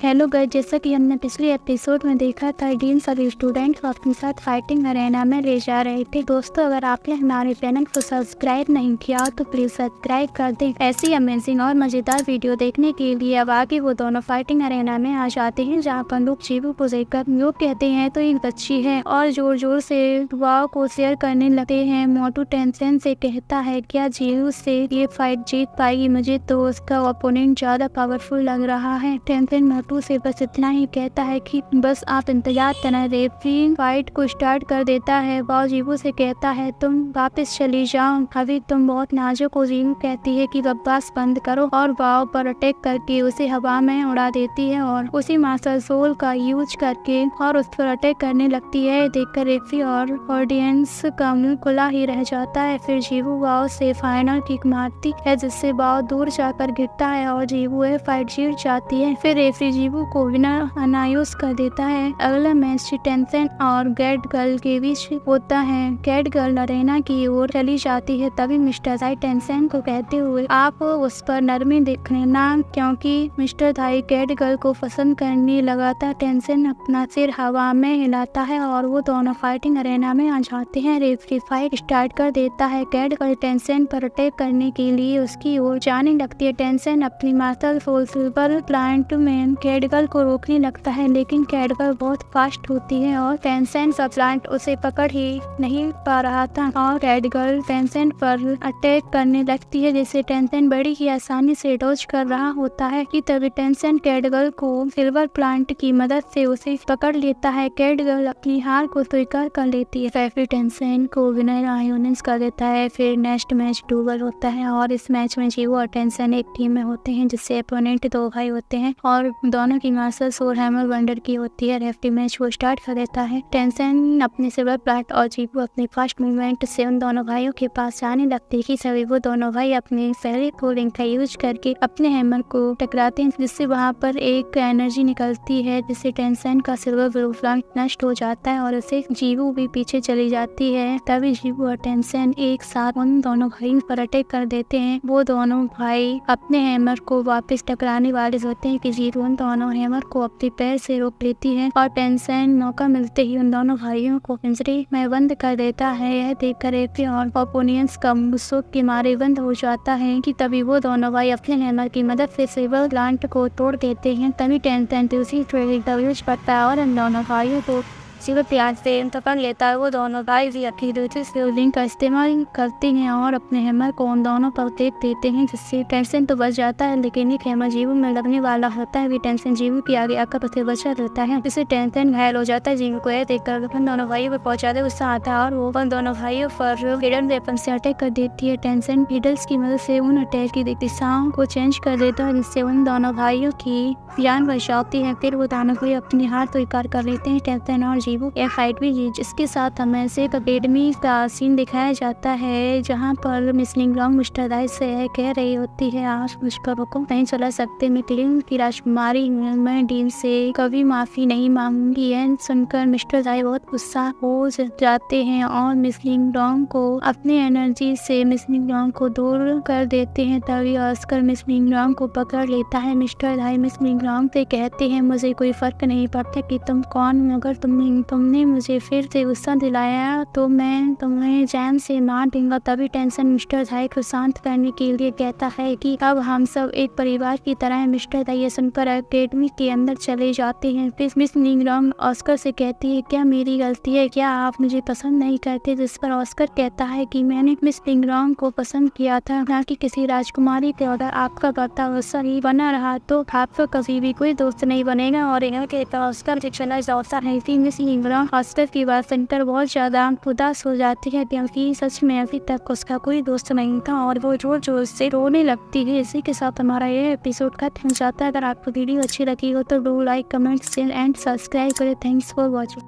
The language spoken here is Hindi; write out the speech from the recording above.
हेलो गाइस, जैसा कि हमने पिछले एपिसोड में देखा था, डीन सभी स्टूडेंट्स को अपने साथ फाइटिंग अरेना में ले जा रहे थे। दोस्तों, अगर आपने हमारे चैनल को सब्सक्राइब नहीं किया तो प्लीज सब्सक्राइब कर दें। ऐसी अमेजिंग और मजेदार वीडियो देखने के लिए अब आगे वो दोनों फाइटिंग अरेना में आ जाते हैं, जहाँ पर लोग जीवू को देखकर न्यू कहते हैं तो एक बच्ची है और जोर जोर से दुआओं को शेयर करने लगते हैं। मोटू टेंशन से कहता है, क्या जीवू से ये फाइट जीत पाएगी? मुझे तो उसका ओपोनेंट ज्यादा पावरफुल लग रहा है। टेंशन मोटू से बस इतना ही कहता है कि बस आप इंतजार करना। रेफरी फाइट को स्टार्ट कर देता है। वो जीवू से कहता है, तुम वापस चली जाओ, अभी तुम बहुत नाजुक हो। जीवू कहती है कि बकवास बंद करो और वाव पर अटैक करके उसे हवा में उड़ा देती है और उसी मास्टर सोल का यूज करके और उस पर अटैक करने लगती है। देखकर रेफरी और ऑडियंस का मुंह खुला ही रह जाता है। फिर जीवू वाव से फाइनल किक मारती है, जिससे वाव दूर जाकर गिरता है और जीवू फाइट जीत जाती है। फिर रेफरी जीवू को विनर अनाउंस कर देता है। अगला मैच टेंशन और कैट गर्ल के बीच होता है। कैट गर्ल अरेना की ओर चली जाती है, तभी मिस्टर थाई टेंशन को कहते हुए, आप उस पर नरमी दिखना, क्योंकि मिस्टर थाई कैट गर्ल को पसंद करने लगा था। टेंशन अपना सिर हवा में हिलाता है और वो दोनों फाइटिंग अरेना में आ जाते हैं। रेफरी फाइट स्टार्ट कर देता है। कैट गर्ल टेंशन पर अटैक करने के लिए उसकी ओर जाने लगती है। टेंशन अपनी मास्टर सोल सिल्वर प्लांट में कैट गर्ल को रोकने लगता है, लेकिन कैट गर्ल बहुत फास्ट होती है और टेंशन सब प्लांट उसे पकड़ ही नहीं पा रहा था और कैट गर्ल टेंशन पर अटैक करने लगती है, जिसे टेंशन बड़ी ही आसानी से डॉज कर रहा होता है कि तभी टेंशन कैट गर्ल को सिल्वर प्लांट की मदद से उसे पकड़ लेता है। कैट गर्ल अपनी हार को स्वीकार कर लेती है। रेफरी टेंशन को विनर अनाउंस कर देता है। फिर नेक्स्ट मैच डुएल होता है और इस मैच में जीवू और टेंशन एक टीम में होते हैं, जिससे अपोनेंट दो भाई होते हैं और दोनों की मास्टर सोल हैमर वंडर की होती है। रेफरी मैच को स्टार्ट कर देता है। टेंशन अपने सिल्वर प्लांट और जीवू अपने फास्ट मूवमेंट से उन दोनों भाइयों के पास जाने लगते हैं कि सभी वो दोनों भाई अपने पहले कोलिंग का यूज करके अपने हैमर को टकराते हैं, जिससे वहाँ पर एक एनर्जी निकलती है, जिससे टेंशन का सिल्वर ब्लू प्लांट नष्ट हो जाता है और उसे जीवू भी पीछे चली जाती है। तभी जीवू और टेंशन एक साथ उन दोनों भाइयों पर अटैक कर देते हैं। वो दोनों भाई अपने हैमर को वापस टकराने वाले होते हैं कि जीवू उन दोनों हैमर को अपने पैर से रोक लेती है और टेंशन मौका मिलते ही उन दोनों भाइयों को पिंजरे में बंद कर देता है। यह देखकर रेफरी और ओपोनेंट्स का गुस्सों के मारे बंद हो जाता है कि तभी वो दोनों भाई अपने हैमर की मदद से सिल्वर प्लांट को तोड़ देते हैं। तभी टेंशन दूसरी ट्रेनिंग का यूज करता है और उन दोनों भाइयों को सिल्वर प्लांट से पकड़ लेता है। वो दोनों भाई भी अपनी दूसरी स्किलिंग का इस्तेमाल करते हैं और अपने हैमर को उन दोनों पर फेंक देते हैं, जिससे टेंशन तो बच जाता है, लेकिन एक हैमर जीवू में लगने वाला होता है। भी टेंशन जीवू के आगे आकर उसे बचा लेता है, जिससे टेंशन घायल हो जाता है। जीवू को यह देखकर उन दोनों भाइयों पर बहुत ज्यादा गुस्सा आता है और वो उन दोनों भाइयों पर हिडन वेपन से अटैक कर देती है। टेंशन हिडल्स की मदद से उन अटैक की दिशाओं को चेंज कर देता है, जिससे उन दोनों भाइयों की जान बच जाती है। फिर वो दोनों भाई अपनी हार स्वीकार कर लेते हैं। टेंशन और जीवू यह फाइट भी जीत। इसके साथ हमें से अकेडमी का सीन दिखाया जाता है, जहाँ पर मिस लिंगलोंग मिस्टर थाई से कह रही होती है, आज मुझ पर हुक्म नहीं चला सकते। मिकलिंग की राजकुमारी, मैं डीन से कभी माफी नहीं मांगूंगी। यह सुनकर मिस्टर थाई बहुत गुस्सा हो जाते हैं और मिस लिंगलोंग को अपनी एनर्जी से मिस लिंगलोंग को दूर कर देते हैं। तभी ऑस्कर मिस लिंगलोंग को पकड़ लेता है। मिस्टर थाई मिस लिंगलोंग से कहते हैं, मुझे कोई फर्क नहीं पड़ता कि तुम कौन हो, अगर तुमने मुझे फिर से गुस्सा दिलाया तो मैं तुम्हें जान से मार दूंगा। तभी टेंशन मिस्टर थाई को शांत करने के लिए कहता है कि अब हम सब एक परिवार की तरह हैं। मिस्टर थाई ये सुनकर अकेडमी के अंदर चले जाते हैं। फिर मिस लिंगलोंग ऑस्कर से कहती है, क्या मेरी गलती है? क्या आप मुझे पसंद नहीं करते? जिस पर ऑस्कर कहता है कि मैंने मिस लिंगलोंग को पसंद किया था, न कि किसी राजकुमारी के। अगर आपका करता गुस्सा ही बना रहा तो आपका कभी भी कोई दोस्त नहीं बनेगा। और यह कहता ऑस्कर से चला जाता है। मिस लिंगलोंग ऑस्कर की बात सुनकर बहुत ज्यादा उदास हो जाती है, क्योंकि सच में अभी तक उसका कोई दोस्त नहीं था और वो जोर जोर से रोने लगती है। इसी के साथ हमारा यह एपिसोड खत्म हो जाता है। अगर आपको वीडियो अच्छी लगी हो तो do like, comment, share and subscribe करें। Thanks for watching.